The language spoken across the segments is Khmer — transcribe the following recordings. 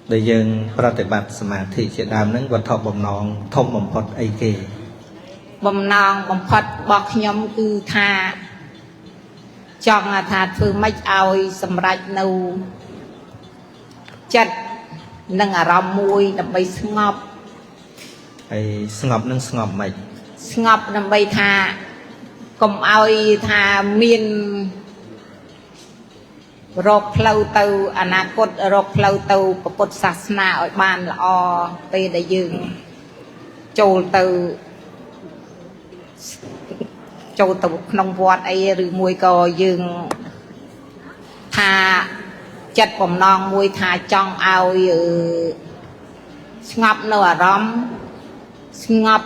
để dân pratibat samadhi chỉ đam nâng vật thọ bầm nòng thông bầm phật ai kê bầm nòng bầm phật bọc nhóm cứ tha chọn thà phương mấy ao sầm rạch nâu chật nâng rong mùi đầm bay ngọc ai ngọc nâng ngọc mày ngọc đầm bay thà cùng ao thà miên rọc lâu tàu anh cốt rọc lâu tàu cốt sát na ở bàn là o tê đại dương châu tàu nông vọt ấy rồi mùi cò dương thà chật bầm non mùi thà trong ao ngọc nâu ở róm ngọc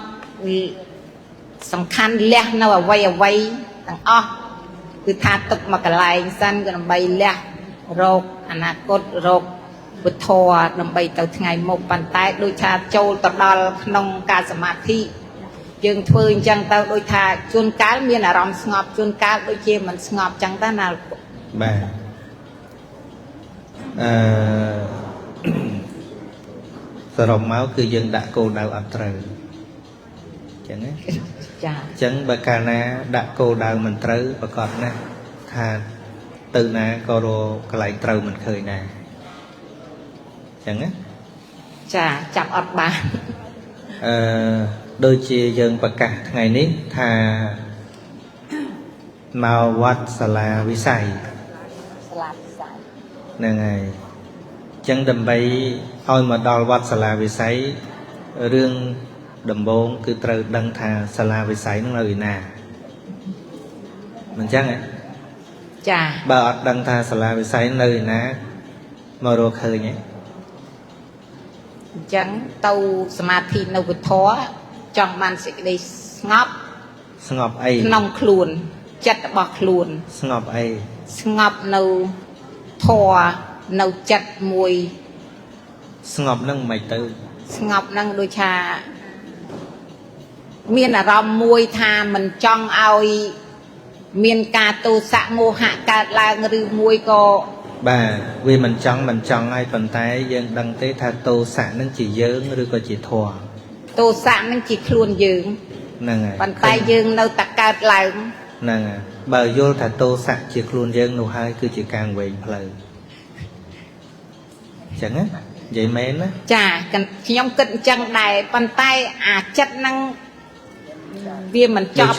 sòng khăn lẹ nâu ở vay thằng o cứ thà tục mà cái lại sân cái bay lẹ rột anh cốt rột bứt thò đầm bay từ ngày một bàn tay đôi thà châu tập đo nông ca samadhi dương phơi chẳng tao đôi thà chôn cá miên là rong ngọc chôn cá đôi chia mình ngọc chẳng ta nào bà sờ rồng máu cứ dân đã cô đào ập trời chẳng ấy chẳng bà ca na đã cô đào mình trời bà còn nè thà từ na cô đồ cái lại trời mình khơi nè chẳng ấy chà chặt ọt bà đôi chia dân bậc cả ngày nít thà màu vắt sala vi sai nè ngày chân đầm bay ôi mà đòi vắt sala vi sai riêng đầm bốn cứ trời đăng thà sala vi sai nó lời nè mình chắc ấy chà bà đăng thà sala vi sai nơi nè mà rồi khơi nhé chẳng tàu samadhi nâu bứt thó trong bàn sẽ đây ngọc ấy nông khuôn chặt bọc khuôn ngọc nâu thò nâu chặt mùi ngọc nâng mày tư ngọc nâng đôi cha miên là rong mùi thà mình trong ao miên ca tô xạ mô hạ ca la ngư mùi co bà vì mình chọn ai phần tay dân đăng tế tha tô xạ nâng chỉ dớn rồi có chỉ thua tô xạ nâng chỉ khuôn dướng phần tay dướng nâu tạc cao lại nè bà vô thà tô xạ chỉ khuôn dớn nâu hai cứ chỉ càng về lời chẳng á vậy mến á chà nhóm cận chân đài phần tay chất năng viên mình chọc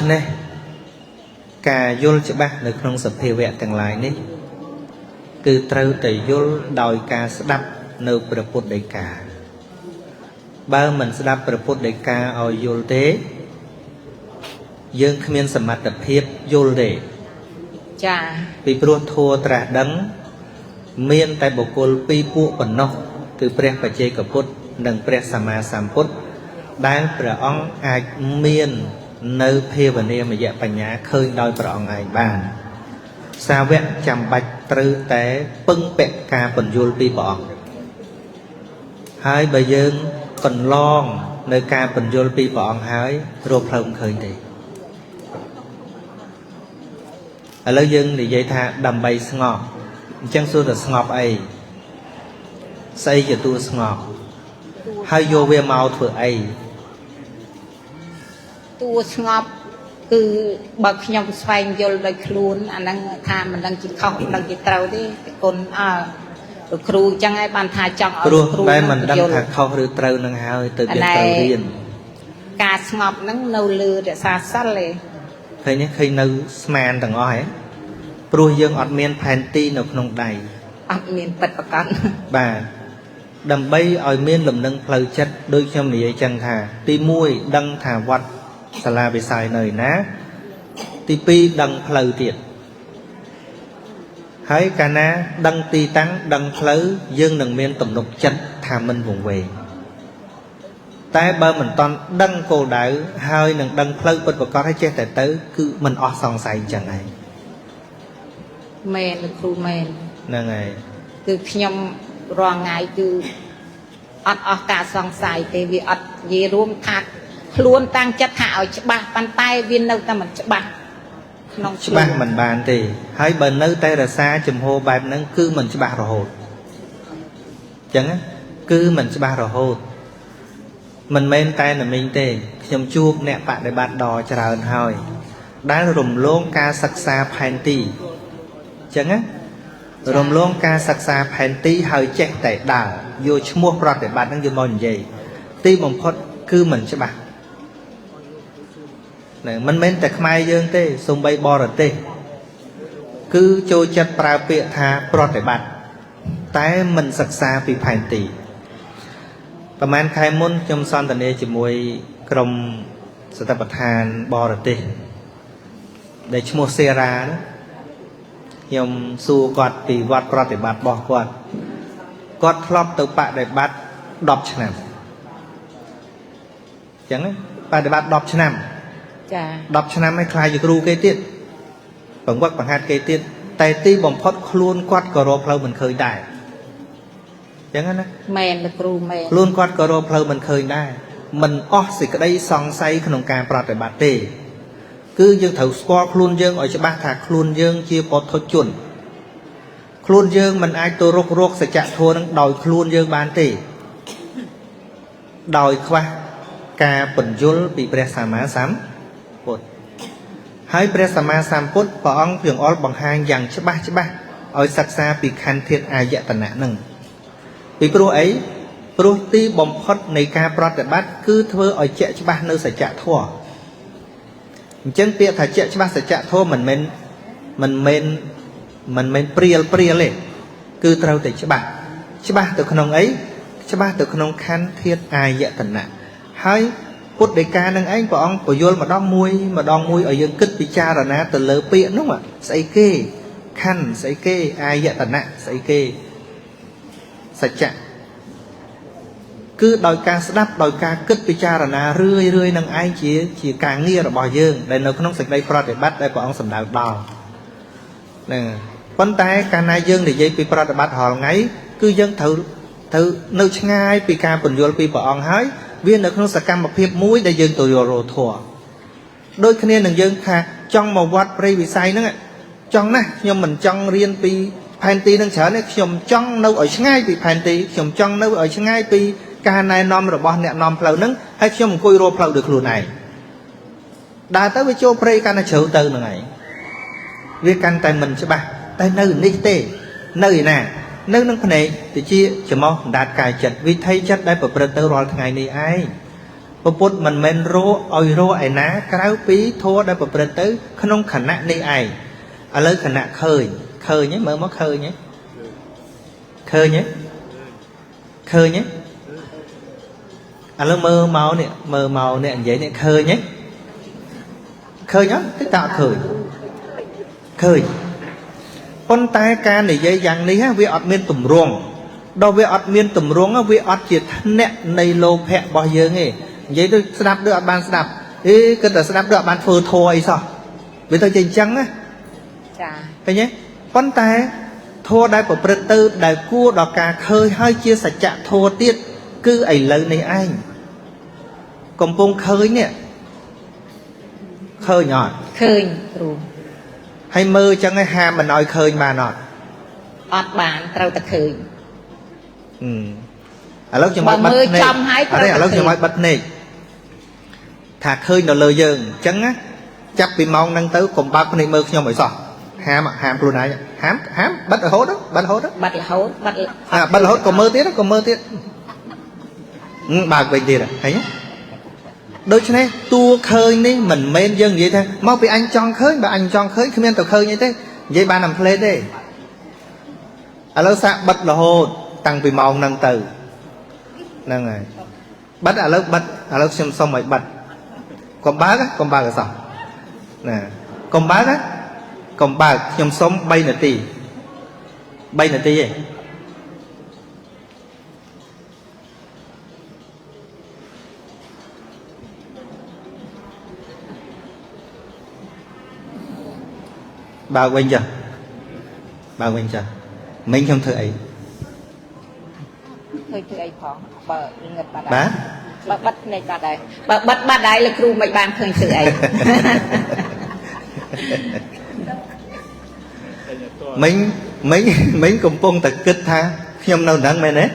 cả vô cho bác được không sập hề vẹn thằng lại ní cứ trâu tẩy vô đòi ca sẽ đắp nâu bờ bột đầy cả ba mình sẽ đắp bờ bột đầy cả ở vô thế dương khmiên sầm mặt đập hiệp vô để chà vì pro thua trả đắng miên tại bộ côn pi pu bẩn nọ từ pre phải chơi cả bột đằng pre sama sam bột đang pre ong ai miên nơi phê và nê mà dạ bành nhá khơi đôi pre ong ai bàn sao vẹn chăm bạch trư té pưng bẹn ca phần vô pi bỏ hai bà dương còn lon nơi ca phần vô pi bỏ hai rộp không khơi thì ở lâu dương thì dây tha đầm bay ngọt chẳng xua là ngọt ấy xây cho tôi ngọt hai vô về màu thừa ấy tôi ngọt cứ bậc nhom xoay vô đời khuôn anh đang tham mình đang chỉ không đang chỉ trâu đi con kêu chẳng ai bàn thà chọn ở kêu đây mình đang thà không được trâu năng hai từ việc trâu riêng cá ngọt nắng nâu lừa để xa sát lệ thấy nhé khi nâu sman thằng oi kêu dương ọt miên panty nộp nông đầy ọt miên bật bật con bà đầm bay oi miên lầm nâng phơi chất đôi trong này chẳng thà ti muôi đăng thà vật sala bị sai nơi ná ti pi đăng phơi tiệt hãy cả ná đăng ti tăng đăng phơi dương đằng miên tầm nộp chất thà mình vùng về tại bơ mình toàn đăng cổ đại hơi đằng đăng phơi bật bật con hay che tại tới cứ mình o sòng say chẳng này men kêu men nè ngày cứ nhom rong ngày cứ ọt cả sòng say thì vì ọt gì luôn thạc luôn tăng chất hạo ba bàn tay viên nâu ta mình ba ba mình bàn thì hai bên nâu tay là xa chùm hô bài nâng cứ mình ba rồi hột chẳng á cứ mình sẽ ba rồi hốt mình men tay là mình tê nhầm chuộc nè bạn để bạn đò trả ơn hỏi đã rùm luôn ca sắc xa phèn tì chẳng á rùm luôn ca sắc xa phèn tì hơi chạy tại đảo vô mua bọt để bạn đang vô mòn gì tì bồng phốt cứ mình sẽ bạc mình men tại mai dương tê xung bay bò rồi tê cứ trôi chặt pra bịa tha bọt để bạn tái mình sắc xa vì phèn tìประมาณใครมุ่นจมซอนตอนนี้จะมวยกรมสถาปทานบอร์ติได้ชโมเซรานะยมสู้กอดปีวัดปฏิบัติบอกกอดครอบตัวปะได้บัดดอบชนะอย่างนั้นปฏิบัติดอบชนะดอบชนะไม่คลายอยู่ครูเกติดผมว่าปัญหาเกติดแต่ตีบ่มพดครูนกอดกระโรบเราเหมือนเคยได้อย่างนั้นนะแมนตะครูแมนล้วนกอดกระโรบเรามันเคยได้มันอ้อสิกได้ซองไซขนมการปฏิบัติเตคือยังถือสกอร์คลุนยังอ่อยจะบ้าถาคลุนยังเชียร์ปอดทจุนคลุนยังมันไอตัวโรคสัจจะโทนั้นดอยคลุนยังบานเตดอยควะกาปนยุลปีเปรสามาสามปุตให้เปรสามาสามปุตปองเพียงออลบังหางอย่างฉบับอ่อยศักษาปีคันเทียนอายะตนะหนึ่งปีปลุกไอ้ปลุกตีบ่มพดในการปฏิบัติคือเธออ่อยเจ๊ฉบับเนื้อสัจจะทั่วจังเปียถ้าเจ๊ฉบับสัจจะทั่วมันเมนเปรี้ยเลยคือเราแต่ฉบับตัวขนมไอ้ฉบับตัวขนมคันเทียนอายะตนะให้พุทธในการนั่งไอ้ปองปโยนมาดองมวยเอายังกึศพิจารณาแต่เลอเปียนุ่งอ่ะใส่เก้คันใส่เก้อายะตนะใส่เก้สัจจะคือโดยการสดับโดยการกึศพิจารณาเรื่อยนั่งไอ้จีการเงียระบายยืงในนขนมสักได้ปฏิบัติได้ปองสำนักดาวนี่คนแต่การนายยืงในยัยปีปฏิบัติหอไงคือยังถือนึกง่ายปีการปนโยลปีปองหายเวียนในขนมสักกรรมเพียบมุ้ยได้ยืงตัวโยโรทัวโดยคะแนนหนึ่งยืงค่ะจ้องมาวัดปริวิสัยนั่นแหละจ้องนะยมเหมือนจ้องเรียนปีแผ่นตีนั่งเฉยเนี่ยขยมจ้องเนื้อช่างง่ายปีแผ่นตีขยมจ้องเนื้อช่างง่ายปีการนายนอมระบอบเนี่ยนอมเพลานึงให้ขยมคุยโรเพลาđược luôn này đã tới với châu prey can chịu từ này việc can tại mình sẽ ba tại nơi ní tê nơi nè nơi nâng này thì chia chỉ mong đạt cài chặt vì thấy chấtได้ประเตอร์รอngày này aiประพุทธมันเมนโรออยโรไอ้นะกล้าวปีโทได้ประเตอร์ขนมขันนะนี่ไอ้อะไรขณะเคยnhé mơ mất khơi nhé là mơ màu nè vậy nè khơi nhé cái tạo khơi con tay ca này dây dàng ní ha vi ọt miên tùm ruộng đâu vi ọt miên tùm ruộng á vi ọt chỉ thân nè này lô phẹ bao giờ nghe vậy tôi đạp được bạn đạp ê cái tờ đạp được bạn phơi thôi sao vì tôi chỉnh trắng á thấy nhé con tay thuaได้ประเตอร์ได้กู้ดอกกาเคยให้เชี่ยสัจจะโทติดคือไอ้เลยในไอ้กำปงเคยเนี่ยเคยหน่อยเคยรู้ให้มือจังไอ้หามันน้อยเคยมาหน่อยอดบานเราแต่เคยแล้วจะมาบัดเนยอะไรแล้วจะมาบัดเนยถ้าเคยเราเลยยังจังáจับปีมองนั่งtới cùng ba con này mơ nhau mới sọ hàm luôn này hàm bắt hốt đó bắt hốt còn mơ tiết bà về gì rồi thấy nhé đôi cho nên tua khơi ní mình men dân vậy thôi mau bị anh chọn khơi bà anh chọn khơi khi men tàu khơi như thế vậy ba nằm lên đi lâu xa bắt là hốt tăng vì màu năng từ năng này bắt lâu xem xong rồi bắt còn ba là sao nè còn ba đó còn ba nhom sống bay nè tì gì bà quên chưa mình không thử ấy ấy phỏng bà bắt này bà bắt đây là kêu mấy bạn khơi thử ấy mình cầm pông tật kích tha nhom đâu nặng mày nè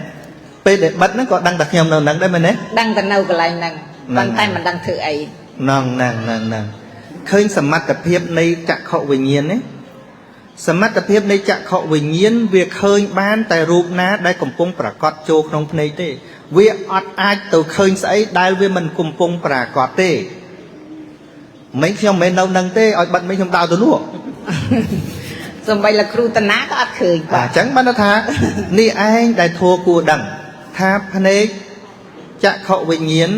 ពេលដែលបិទហ្នឹងក៏ដឹងតែខ្ញុំនៅហ្នឹងដែរមែនទេ ដឹងតែនៅកន្លែងហ្នឹងប៉ុន្តែមិនដឹងធ្វើអី ហ្នឹងឃើញសមត្ថភាពនៃចក្ខុវិញ្ញាណនេះសមត្ថភាពនៃចក្ខុវិញ្ញាណវាឃើញបានតែរូបណាដែលកំពុងប្រកបចូលក្នុងភ្នែកទេវាអត់អាចទៅឃើញស្អីដែលវាមិនកំពុងប្រកបទេមិនខ្ញុំមិននៅនឹងទេឲ្យបិទមិនខ្ញុំដើរទៅលក់ សំបីលោកគ្រូតាណាក៏អត់ឃើញ បាទអញ្ចឹងបានថានេះឯងដែលធัวគួរដឹងថាភ្នែកចក្ខុវិញ្ញាណ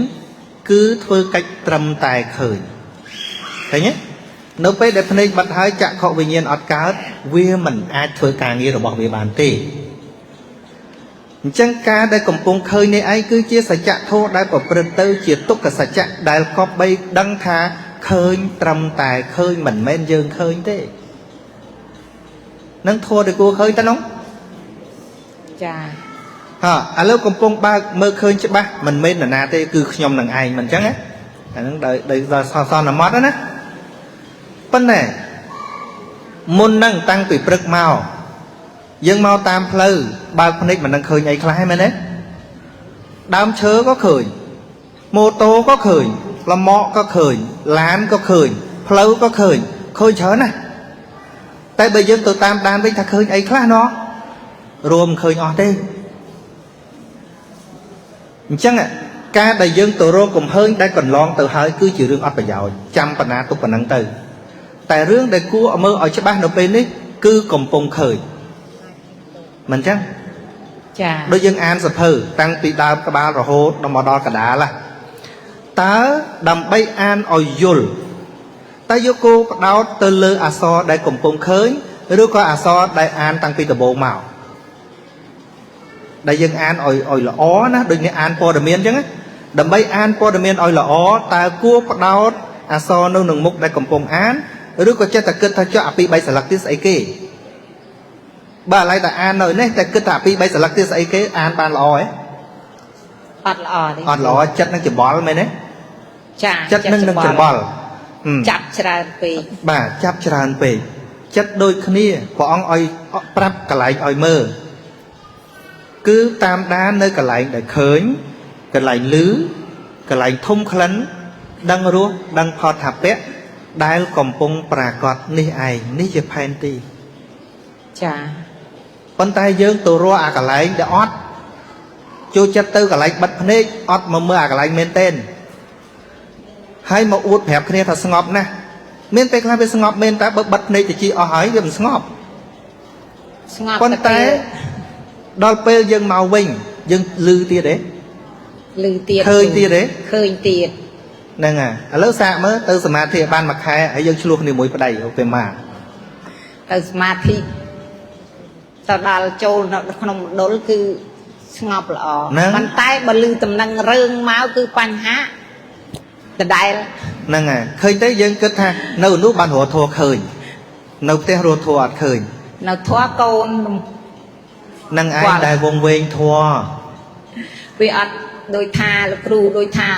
គឺធ្វើកិច្ចត្រឹមតែឃើញឃើញទេនៅពេលដែលភ្នែកបិទហើយចក្ខុវិញ្ញាណអត់កើតវាមិនអាចធ្វើការងាររបស់វាបានទេអញ្ចឹងការដែលកំពុងឃើញនេះឯងគឺជាសច្ចធម៌ដែលប្រព្រឹត្តទៅជាទុក្ខសច្ចៈដែលគប្បីដឹងថាឃើញត្រឹមតែឃើញមិនមែនយើងឃើញទេនឹងធម៌ដែលគួរឃើញទៅនោះ ចា ឥឡូវកំពុងបើកមើលឃើញច្បាស់មិនមែននរណាទេគឺខ្ញុំនឹងឯងមិនអញ្ចឹងណាអាហ្នឹងដោយសន្មត់ណាប៉ុន្តែមុនហ្នឹងតាំងពីព្រឹកមកយើងមកតាមផ្លូវបើកភ្នែកមិនដឹងឃើញអីខ្លះហ្នឹងមែនទេដើមឈើក៏ឃើញម៉ូតូក៏ឃើញលំមកក៏ឃើញឡានក៏ឃើញផ្លូវក៏ឃើញច្រើនណាស់តែបើយើងទៅតាមដានវិញថាឃើញអីខ្លះណោះរួមឃើញអស់ទេអញ្ចឹងការដែលយើងទៅរកកំហើញដែលកន្លងទៅហើយគឺជារឿងអត់ប្រយោជន៍ចាំបណ្ណាទុកប៉ុណ្ណឹងទៅតែរឿងដែលគួរមើលឲ្យច្បាស់នៅពេលនេះគឺកំពុងឃើញមិនអញ្ចឹង ចា ដូចយើងអានសភៅតាំងពីដើមក្បាលរហូតដល់មកដល់កដាលតើដើម្បីអានឲ្យយល់តែយកគោបដោតទៅលើអក្សរដែលកំពុងឃើញឬក៏អក្សរដែលអានតាំងពីដំបូងមកដែលយើងអានឲ្យល្អណាដូចនេះអានព័ត៌មានអញ្ចឹងដើម្បីអានព័ត៌មានឲ្យល្អតើគួរបដោតអក្សរនៅនឹងមុខដែលកំពុងអានឬក៏ចិត្តតែគិតថាចុះអាពី3សន្លឹកទៀតស្អីគេបើឥឡូវតែអាននៅនេះតែគិតថាអាពី3សន្លឹកទៀតស្អីគេអានបានល្អហ៎អត់ល្អទេ អត់ល្អចិត្តនឹងច្បល់មែនទេ ចា ចិត្តនឹងច្បល់ ចាប់ច្រើនពេក បាទចាប់ច្រើនពេកចិត្តដូចគ្នាព្រះអង្គឲ្យប្រាប់កន្លែងឲ្យមើលគឺតាមដាននៅកន្លែងដែលឃើញកន្លែងឮកន្លែងធំក្លិនដឹងរសដឹងផតថាពៈដែលកំពុងប្រកបនេះឯងនេះជាផែនទី ចា ប៉ុន្តែយើងទៅរកអាកន្លែងដែលអត់ចូលចិត្តទៅកន្លែងបិទភ្នែកអត់មកមើលអាកន្លែងមែនទែនហើយមកអួតប្រាប់គ្នាថាស្ងប់ណាស់មានពេលខ្លះវាស្ងប់មែនតែបើបិទភ្នែកទៅជីអស់ហើយវាមិនស្ងប់ ស្ងប់ ប៉ុន្តែដល់ពេលយើងមកវិញយើងឮទៀតទេ ឮទៀត ឃើញទៀតទេ ឃើញទៀត ហ្នឹងហើយឥឡូវសាកមើលទៅសមាធិបានមួយខែហើយយើងឆ្លោះគ្នាមួយប្តីអូពេលមក ទៅសមាធិទៅដល់ចូលនៅក្នុងមណ្ឌលគឺស្ងប់ល្អប៉ុន្តែបើឮតំណែងរឿងមកគឺបញ្ហាដដែល ហ្នឹងហើយឃើញទេយើងគិតថានៅនោះបានរត់ធัวឃើញនៅផ្ទះរត់ធัวអត់ឃើញ នៅធွာកូន នឹងឯងដែលវងវែងធัว វាអត់ដូចថាលោកគ្រូដូចថា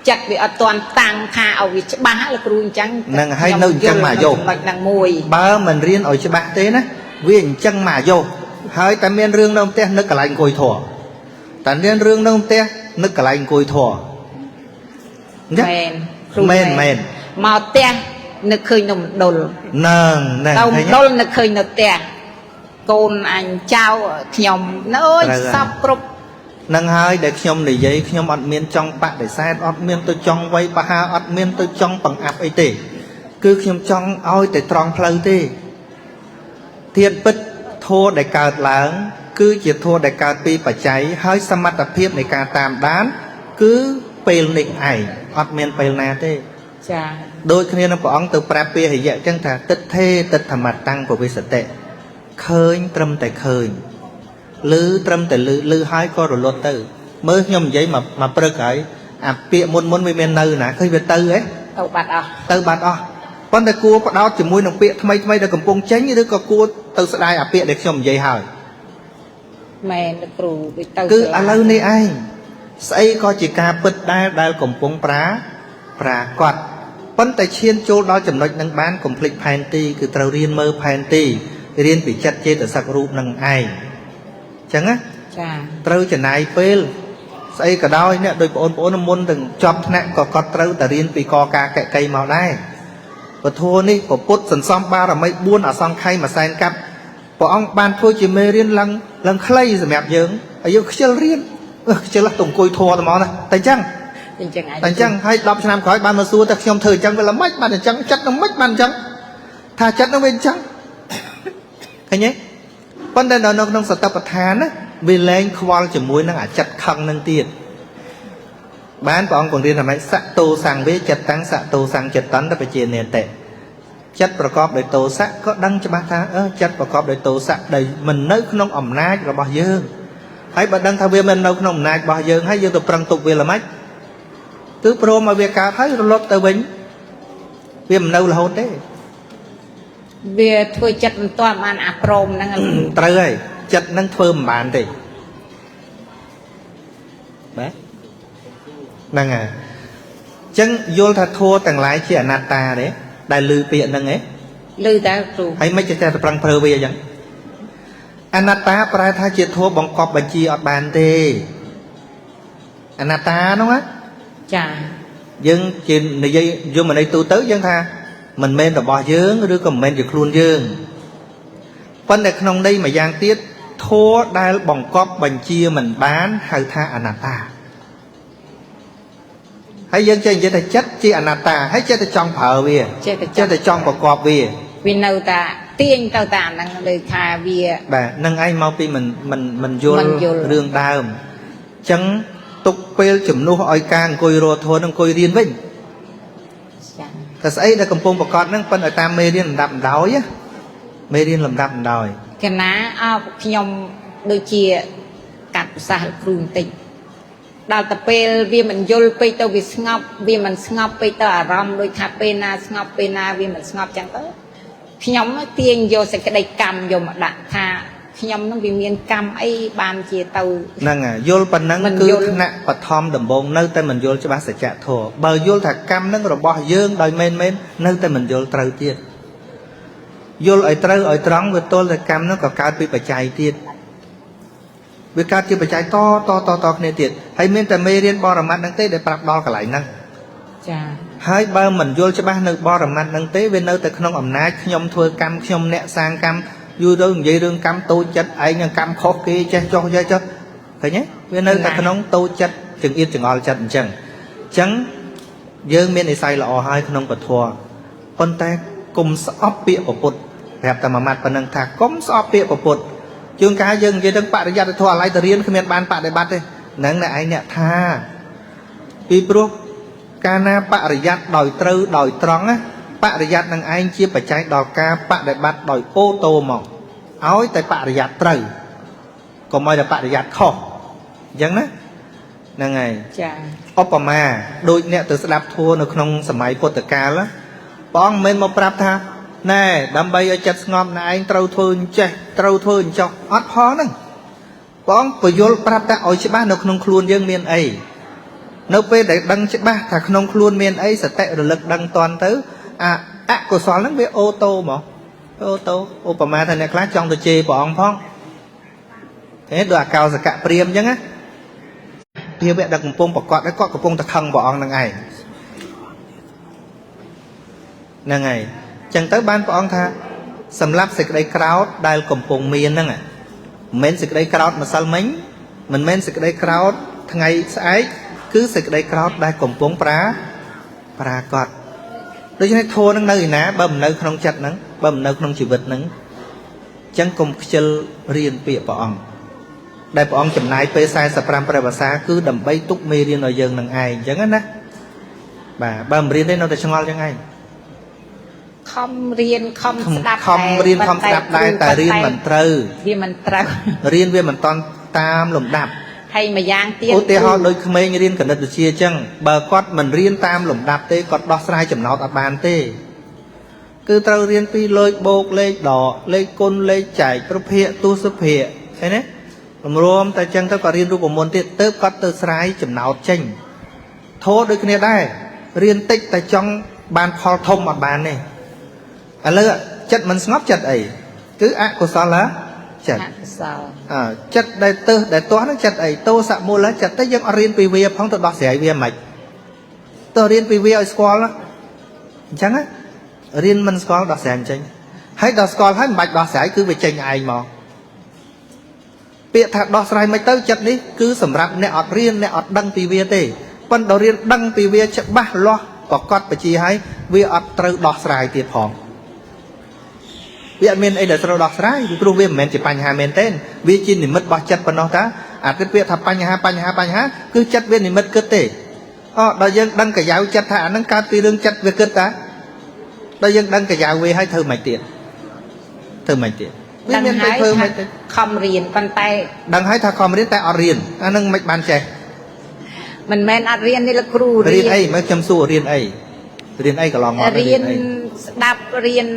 ចិត្តវាអត់តាន់តាំងថាឲ្យវាច្បាស់លោកគ្រូអញ្ចឹង នឹងហើយនៅអញ្ចឹងមកយក ចំណុចហ្នឹងមួយ បើមិនរៀនឲ្យច្បាស់ទេណាវាអញ្ចឹងមកយកហើយតែមានរឿងនៅផ្ទះនឹកកន្លែងអង្គុយធัวតែមានរឿងនៅផ្ទះនឹកកន្លែងអង្គុយធัว មែនគ្រូ មែន មកផ្ទះនឹកឃើញនៅមណ្ឌល ហ្នឹងហ្នឹង ទៅមណ្ឌលនឹកឃើញនៅផ្ទះកូនអញចៅខ្ញុំនៅអើយសពគ្រប់ នឹងហើយដែលខ្ញុំនិយាយខ្ញុំអត់មានចង់បដិសេធអត់មានទៅចង់វាយបហាអត់មានទៅចង់បង្អាប់អីទេគឺខ្ញុំចង់ឲ្យតែត្រង់ផ្លូវទេធាតុពិតធម៌ដែលកើតឡើងគឺជាធម៌ដែលកើតពីបច្ច័យហើយសមត្ថភាពនៃការតាមដានគឺពេលនេះឯងអត់មានពេលណាទេ ចា ដូចគ្នានឹងព្រះអង្គទៅប្រាប់ពាហិយៈអញ្ចឹងថាទិដ្ឋេទិដ្ឋមតាំងពវិសតិឃើញត្រឹមតែឃើញឮត្រឹមតែឮហើយក៏រលត់ទៅមើលខ្ញុំនិយាយមកព្រឹកហើយអាពាក្យមុនវាមាននៅណាឃើញវាទៅហ៎ ទៅបាត់អស់ ទៅបាត់អស់ប៉ុន្តែគួរបដោតជាមួយនឹងពាក្យថ្មីដែលកំពុងចេញឬក៏គួរទៅស្ដាយអាពាក្យដែលខ្ញុំនិយាយហើយ មែនលោកគ្រូដូចទៅ គឺឥឡូវនេះឯងស្អីក៏ជាការពិតដែលកំពុងប្រាកដប៉ុន្តែឈានចូលដល់ចំណុចនឹងបានកុំភ្លេចផែនទីគឺត្រូវរៀនមើលផែនទីរៀនពីចិត្តចេតសិករូបនឹងឯងអញ្ចឹងណា ច ត្រូវចំណាយពេលស្អីក៏ដោយអ្នកដោយបងប្អូនមុនទាំងចប់ថ្នាក់ក៏គាត់ត្រូវតែរៀនពីកការកកៃមកដែរពធនេះពុទ្ធសន្សំបារមី4អសង្ខ័យមួយសែនកាប់ព្រះអង្គបានធ្វើជាមេរៀនឡើងខ្លីសម្រាប់យើងហើយយើងខ្ជិលរៀនខ្ជិលទៅអង្គុយធัวតែមកណាតែអញ្ចឹងហើយ10ឆ្នាំក្រោយបានមកសួរតែខ្ញុំធ្វើអញ្ចឹងវាល្មិចបានអញ្ចឹងចិត្តនឹងមិនបានអញ្ចឹងថាចិត្តនឹងវាអញ្ចឹងឃើញទេប៉ុន្តែនៅក្នុងសតបដ្ឋានណាវាលែងខ្វល់ជាមួយនឹងអាចិត្តខឹងនឹងទៀតបានព្រះអង្គបង្រៀនថាម៉េចសតោសង្វេចិត្តតាំងសតោសង្ចិត្តន្តបជានេតិចិត្តប្រកបដោយតោសៈក៏ដឹងច្បាស់ថាចិត្តប្រកបដោយតោសៈដែលមិននៅក្នុងអំណាចរបស់យើងហើយបើដឹងថាវាមិននៅក្នុងអំណាចរបស់យើងហើយយើងទៅប្រឹងទប់វាល្មិចគឺព្រមឲ្យវាកើតហើយរលត់ទៅវិញវាមិននៅរហូតទេវាធ្វើចិត្តមិនទាន់បានអាព្រមហ្នឹងត្រូវហើយចិត្តហ្នឹងធ្វើមិនបានទេបាទហ្នឹងហើយអញ្ចឹងយល់ថាធัวទាំងឡាយជាអនត្តាទេដែលឮពាក្យហ្នឹងឯងឮតែគ្រូហើយមិនចេះតែប្រឹងប្រើវាអញ្ចឹងអនត្តាប្រែថាជាធัวបង្កប់បញ្ជាអត់បានទេអនត្តាហ្នឹងណាចាយើងជានិយាយយមន័យទូទៅយើងថាមិនមែនរបស់យើងឬក៏មិនមែនជាខ្លួនយើងប៉ុន្តែក្នុងន័យមួយយ៉ាងទៀតធัวដែលបង្កប់បញ្ជាមិនបានហៅថាអនត្តាហើយយើងចេះនិយាយថាចិត្តជាអនត្តាហើយចេះតែចង់ប្រើវាចេះតែចង់ប្រកបវានៅតែទាញទៅតាមហ្នឹងលើថាវាបាទនឹងឯងមកពីមិនយល់រឿងដើមអញ្ចឹងទុកពេលជំនួសឲ្យការអង្គុយរត់ធនអង្គុយរៀនវិញតែស្អីដែលកំពុងប្រកាសហ្នឹងប៉ុន្តែតាមមេរៀនលំដាប់ដោយមេរៀនលំដាប់ដោយកណាខ្ញុំដូចជាកាត់ប្រសាសន៍គ្រូបន្តិចដល់តែពេលវាមិនយល់ពេកទៅវាស្ងប់វាមិនស្ងប់ពេកទៅអារម្មណ៍ដូចថាពេលណាស្ងប់ពេលណាវាមិនស្ងប់ចឹងទៅខ្ញុំទាញយកសេចក្តីកម្មយកមកដាក់ថាខ្ញុំនឹងវាមានកម្មអីបានជាទៅហ្នឹងហើយយល់ប៉ុណ្ណឹងគឺថ្នាក់បឋមដំបូងនៅតែមិនយល់ច្បាស់សច្ចធម៌បើយល់ថាកម្មនឹងរបស់យើងដោយមែននៅតែមិនយល់ត្រូវទៀតយល់ឲ្យត្រូវឲ្យត្រង់វាទល់តែកម្មនឹងក៏កើតពីបច្ច័យទៀតវាកើតជាបច្ច័យតគ្នាទៀតហើយមានតែមេរៀនបរមត្តហ្នឹងទេដែលប្រាប់ដល់កន្លែងហ្នឹងចាហើយបើមិនយល់ច្បាស់នៅបរមត្តហ្នឹងទេវានៅតែក្នុងអំណាចខ្ញុំធ្វើកម្មខ្ញុំអ្នកសាងកម្មយូរទៅនិយាយរឿងកម្មតូចចិត្តឯងនឹងកម្មខុសគេចេះចោះយាយចុះឃើញទេវានៅតែក្នុងតូចចិត្តចង្អៀតចង្អល់ចិត្តអញ្ចឹងយើងមាននិស្ស័យល្អហើយក្នុងពធប៉ុន្តែគុំស្អប់ពាក្យពុទ្ធប្រាប់តែមួយម៉ាត់ប៉ុណ្ណឹងថាគុំស្អប់ពាក្យពុទ្ធជួនកាលយើងនិយាយទៅបរិយត្តិធម៌អាឡ័យទៅរៀនគ្មានបានបដិបត្តិទេហ្នឹងឯងអ្នកថាពីព្រោះកាលណាបរិយត្តិដោយត្រូវដោយត្រង់ណាបរិយត្តិនឹងឯងជាបច្ច័យដល់ការបដិបត្តិដោយអូតូមកឲ្យតែបរិយត្តិត្រូវកុំឲ្យតែបរិយត្តិខុសអញ្ចឹងណាហ្នឹងហើយចាឧបមាដូចអ្នកទៅស្ដាប់ធម៌នៅក្នុងសម័យពុទ្ធកាលព្រះអង្គមិនមែនមកប្រាប់ថាណែដើម្បីឲ្យចិត្តស្ងប់ណែឯងត្រូវធ្វើអញ្ចេះត្រូវធ្វើអញ្ចោះអត់ផលហ្នឹងព្រះអង្គពយល់ប្រាប់តែឲ្យច្បាស់នៅក្នុងខ្លួនយើងមានអីនៅពេលដែលដឹងច្បាស់ថាក្នុងខ្លួនមានអីសតិរលឹកដឹងតន់ទៅអកុសលហ្នឹងវាអូតូមកអូតូឧបមាថាអ្នកខ្លះចង់ទៅជេរព្រះអង្គផងទេដូចអកោសកៈព្រាមអញ្ចឹងណាភាវៈដែលកំពុងប្រកាសហើយគាត់កំពុងតែខឹងព្រះអង្គហ្នឹងឯងហ្នឹងហើយចឹងទៅបានព្រះអង្គថាសម្រាប់សេចក្តីក្រោធដែលកំពុងមានហ្នឹងមិនមែនសេចក្តីក្រោធម្សិលមិញមិនមែនសេចក្តីក្រោធថ្ងៃស្អែកគឺសេចក្តីក្រោធដែលកំពុងប្រាកដដូច្នេះធម៌នឹងនៅឯណាបើមិននៅក្នុងចិត្តហ្នឹងបើមិននៅក្នុងជីវិតហ្នឹងចឹងកុំខ្ជិលរៀនពាក្យព្រះអង្គដែលព្រះអង្គចំណាយពេល45ព្រះវស្សាគឺដើម្បីទុកមេរៀនឲ្យយើងនឹងឯងអញ្ចឹងណាបាទបើមិនរៀនទេនៅតែឆ្ងល់ចឹងឯងខំរៀនខំស្ដាប់ដែរតែរៀនមិនត្រូវវាមិនត្រូវរៀនវាមិនតាន់តាមលំដាប់ហើយម្យ៉ាងទៀតឧទាហរណ៍ដូចក្មេងរៀនគណិតវិទ្យាអញ្ចឹងបើគាត់មិនរៀនតាមលំដាប់ទេគាត់ដោះស្រាយចំណោទអត់បានទេគឺត្រូវរៀនពីលេខបូកលេខដកលេខគុណលេខចែកប្រភេទទស្សភៈឃើញទេរំតែអញ្ចឹងទៅគាត់រៀនរូបមន្តទៀតទៅគាត់ទៅស្រាយចំណោទចេញធោដូចគ្នាដែររៀនតិចតែចង់បានផលធំអត់បានទេឥឡូវចិត្តមិនស្ងប់ចិត្តអីគឺអកុសល จัด សោ จัดได้เตอได้ตัวนั้นจัดไอ้โตสะมูลแล้วจัดแต่ยังเรียนปีเวียพ้องตัวดอกเสียเวียใหม่ตัวเรียนปีเวียไอ้สกอลละจังอะเรียนมันสกอลดอกเสียจริงให้ดอกสกอลให้ใหม่ดอกเสียคือไปเจงไอ้หมอเปียถักดอกสายไม่เตอจัดนี้คือสำหรับเนี่ยอดเรียนเนี่ยอดดังปีเวียเต้ปันเราเรียนดังปีเวียจะบ้าล้อก็กอดไปจีให้เวียอดตรึดอกสายเตียพองเวียเมนไอเดอร์เราดอกสายครูเวียเมนจะปัญหาเมนเต้นเวียจินนี่มัดบอจัดปนนอตาอาจจะเวียทำปัญหาคือจัดเวียนี่มัดเกิดเต้เรายังดังกับยาวจัดฐานนั่งการปีเรื่องจัดเวียเกิดตาเรายังดังกับยาวเวียให้เธอไม่เตียนเธอไม่เตียน ដឹងហើយថាខំរៀនប៉ុន្តែ ដឹងហើយថាខំរៀនតែអត់រៀនអានឹងមិនបានចេះ មិនមែនអត់រៀននេះលោកគ្រូ រៀនអីមកខ្ញុំសួររៀនអីរៀនអីកន្លងមក រៀនស្ដាប់រៀន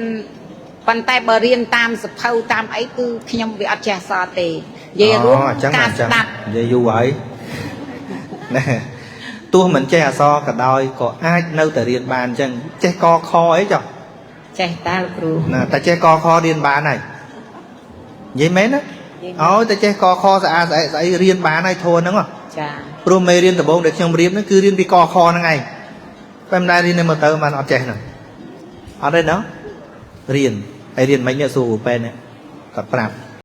ប៉ុន្តែបើរៀនតាមសភៅតាមអីគឺខ្ញុំវាអត់ចេះអក្សរទេនិយាយរួមការស្ដាប់ និយាយយូរហើយណែទោះមិនចេះអក្សរក៏ដោយក៏អាចនៅតែរៀនបានអញ្ចឹងចេះកខអីចុះ ចេះតាលោកគ្រូ ណាតែចេះកខរៀនបានហើយនិយាយមែនណាឲ្យតែចេះកខស្អាតស្អីរៀនបានហើយធួហ្នឹង ចា ព្រោះមេរៀនដំបូងដែលខ្ញុំរៀនហ្នឹងគឺរៀនពីកខហ្នឹងឯងតែមិនដែលរៀននៅម៉ូទ័របានអត់ចេះហ្នឹងអត់ទេណោះរៀនហើយរៀនមិននេះសួរប៉ែនគាត់ប្រាប់